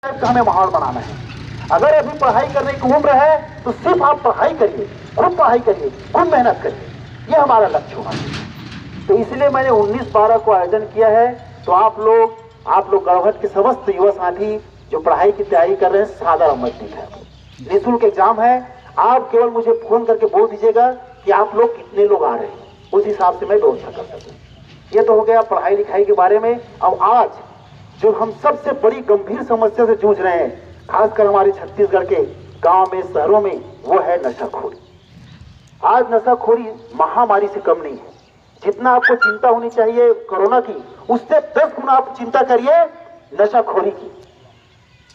का हमें माहौल बनाना है। अगर अभी पढ़ाई करने की उम्र है तो सिर्फ आप पढ़ाई करिए, खुद पढ़ाई करिए, खुद मेहनत करिए, ये हमारा लक्ष्य होना चाहिए। तो इसलिए मैंने 19-12 को आयोजन किया है। तो आप लोग गढ़वट के समस्त युवा साथी जो पढ़ाई की तैयारी कर रहे हैं, सादर आमंत्रित है। निःशुल्क एग्जाम है। आप केवल मुझे फोन करके बोल दीजिएगा कि आप लोग कितने लोग आ रहे हैं, उस हिसाब से मैं व्यवस्था कर सकूं। ये तो हो गया पढ़ाई लिखाई के बारे में। अब आज जो हम सबसे बड़ी गंभीर समस्या से जूझ रहे हैं, खासकर हमारे छत्तीसगढ़ के गांव में, शहरों में, वो है नशाखोरी। आज नशाखोरी महामारी से कम नहीं है। जितना आपको चिंता होनी चाहिए कोरोना की, उससे 10 गुना आप चिंता करिए नशाखोरी की।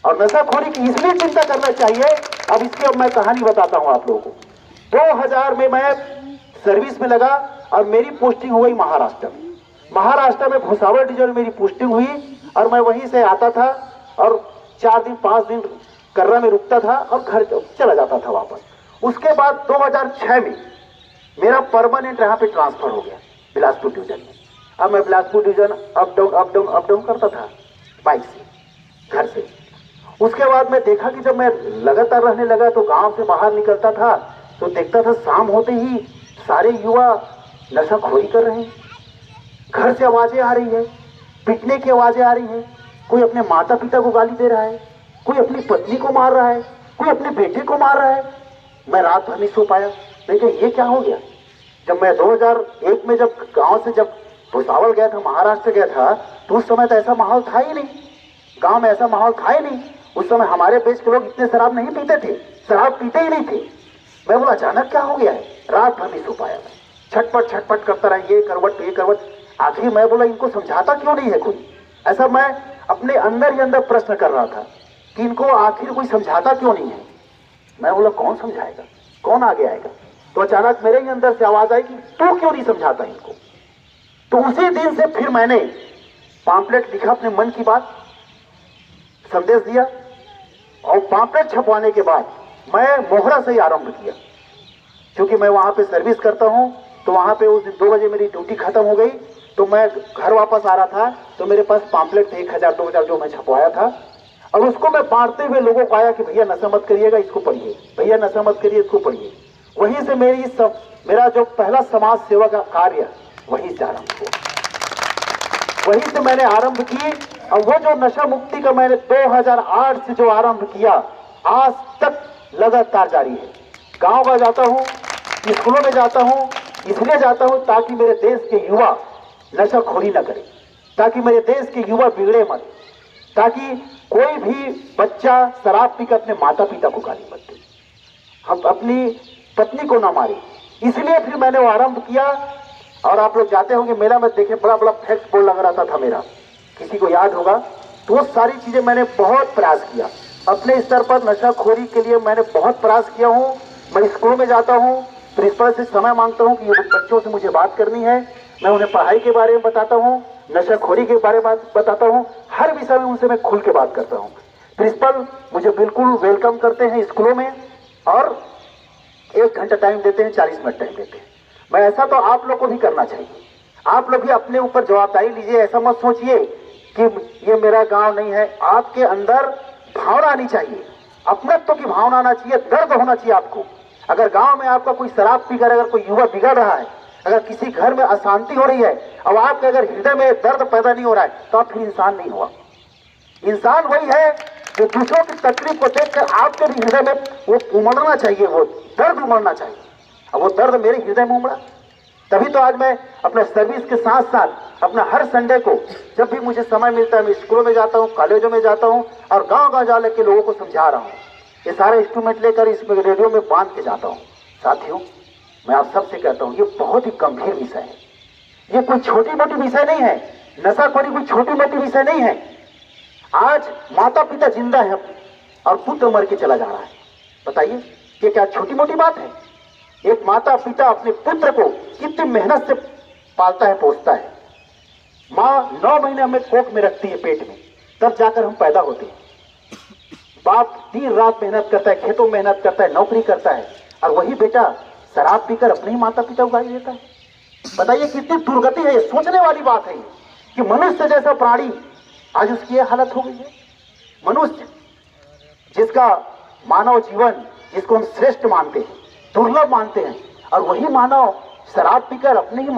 और नशाखोरी की इसलिए चिंता करना चाहिए, अब इसकी अब मैं कहानी बताता हूं आप लोगों को। 2000 में मैं सर्विस में लगा और मेरी पोस्टिंग हो गई महाराष्ट्र में। महाराष्ट्र में भुसावल डिवीजन मेरी पोस्टिंग हुई और मैं वहीं से आता था और 4 दिन 5 दिन कर्रा में रुकता था और घर चला जाता था वापस। उसके बाद 2006 में मेरा परमानेंट यहाँ पे ट्रांसफर हो गया बिलासपुर डिवीजन में। अब मैं बिलासपुर डिवीजन अप डाउन करता था बाइक से, घर से। उसके बाद मैं देखा कि जब मैं लगातार रहने लगा तो गांव से बाहर निकलता था तो देखता था शाम होते ही सारे युवा नशाखोरी कर रहे हैं। घर से आवाजें आ रही है, पिटने की आवाजें आ रही हैं। कोई अपने माता पिता को गाली दे रहा है, कोई अपनी पत्नी को मार रहा है, कोई अपने बेटे को मार रहा है। मैं रात भर नहीं सो पाया। लेकिन ये क्या हो गया? जब मैं 2001 में जब गांव से जब भुसावल गया था, महाराष्ट्र गया था, तो उस समय तो ऐसा माहौल था ही नहीं। गांव में ऐसा माहौल था ही नहीं। उस समय हमारे देश के लोग इतने शराब नहीं पीते थे, शराब पीते ही नहीं थे। मैं बोला अचानक क्या हो गया है? रात भर नहीं सो पाया मैं, छटपट करता रहा, ये करवट। आखिर मैं बोला इनको समझाता क्यों नहीं है कोई? ऐसा मैं अपने अंदर ही अंदर प्रश्न कर रहा था कि इनको आखिर कोई समझाता क्यों नहीं है। मैं बोला कौन समझाएगा, कौन आगे आएगा? तो अचानक मेरे ही अंदर से आवाज आई कि तू क्यों नहीं समझाता इनको। तो उसी दिन से फिर मैंने पाम्पलेट लिखा, अपने मन की बात संदेश दिया। और पाम्पलेट छपवाने के बाद मैं मोहरा से ही आरंभ किया। क्योंकि मैं वहां पे सर्विस करता हूं, तो वहां पे उस दिन 2 बजे मेरी ड्यूटी खत्म हो गई। तो मैं घर वापस आ रहा था तो मेरे पास पाम्पलेट थे 1000-2000 जो मैं छपवाया था। और उसको मैं बांटते हुए लोगों को आया कि भैया नशा मत करिएगा, इसको पढ़िए, भैया नशा मत करिए, इसको पढ़िए। वहीं से मेरा जो पहला समाज सेवा का कार्य वहीं से आरंभ हुआ। वहीं से मैंने आरंभ की। और वो जो नशा मुक्ति का मैंने 2008 से जो आरंभ किया, आज तक लगातार जारी है। गाँव में जाता हूँ, स्कूलों में जाता हूँ, इसलिए जाता हूँ ताकि मेरे देश के युवा नशाखोरी न करें, ताकि मेरे देश के युवा बिगड़े मत, ताकि कोई भी बच्चा शराब पीकर अपने माता पिता को गाली मत दे, हम अपनी पत्नी को ना मारे। इसलिए फिर मैंने वो आरंभ किया। और आप लोग जाते होंगे मेला में, देखे बड़ा फैक्स बोर्ड लग रहा था मेरा, किसी को याद होगा। तो वो सारी चीजें मैंने बहुत प्रयास किया अपने स्तर पर। नशाखोरी के लिए मैंने बहुत प्रयास किया हूँ। मैं स्कूल में जाता हूँ, प्रिंसिपल से समय मांगता हूँ कि बच्चों से मुझे बात करनी है। मैं उन्हें पढ़ाई के बारे में बताता हूँ, नशाखोरी के बारे में बताता हूँ, हर विषय में उनसे मैं खुल के बात करता हूँ। प्रिंसिपल मुझे बिल्कुल वेलकम करते हैं स्कूलों में और 1 घंटा टाइम देते हैं, 40 मिनट टाइम देते हैं। मैं ऐसा तो आप लोग को भी करना चाहिए। आप लोग भी अपने ऊपर जवाबदारी लीजिए। ऐसा मत सोचिए कि ये मेरा गांव नहीं है। आपके अंदर भावना आनी चाहिए, अपनत्व की भावना आना चाहिए, दर्द होना चाहिए आपको। अगर गांव में आपका कोई शराब पीकर अगर कोई युवा बिगड़ रहा है, अगर किसी घर में अशांति हो रही है और आपके अगर हृदय में दर्द पैदा नहीं हो रहा है, तो आप फिर इंसान नहीं हुआ। इंसान वही है जो दूसरों की तकलीफ को देखकर आपके भी हृदय में वो उमड़ना चाहिए, वो दर्द उमड़ना चाहिए। अब वो दर्द मेरे हृदय में उमड़ा, तभी तो आज मैं अपने सर्विस के साथ साथ अपना हर संडे को जब भी मुझे समय मिलता है, मैं स्कूलों में जाता हूँ, कॉलेजों में जाता हूँ और गांव जा के लोगों को समझा रहा हूँ। ये सारे इंस्ट्रूमेंट लेकर इस रेडियो में बांध के जाता हूँ। साथियों, मैं आप सबसे कहता हूँ, ये बहुत ही गंभीर विषय है। ये कोई छोटी मोटी विषय नहीं है। नशाखोरी कोई छोटी मोटी विषय नहीं है। आज माता पिता जिंदा है और पुत्र मर के चला जा रहा है। बताइए ये क्या छोटी मोटी बात है? एक माता पिता अपने पुत्र को कितनी मेहनत से पालता है, पोसता है। माँ 9 महीने हमें कोख में रखती है पेट में, तब जाकर हम पैदा होते हैं। बाप दिन रात मेहनत करता है, खेतों में मेहनत करता है, नौकरी करता है, और वही बेटा शराब पीकर अपने ही माता पिता को गाली देता है। बताइए कितनी दुर्गति है। ये सोचने वाली बात है कि मनुष्य जैसा प्राणी आज उसकी ये हालत हो गई है। मनुष्य जिसका मानव जीवन, जिसको हम श्रेष्ठ मानते हैं, दुर्लभ मानते हैं, और वही मानव शराब पीकर अपने ही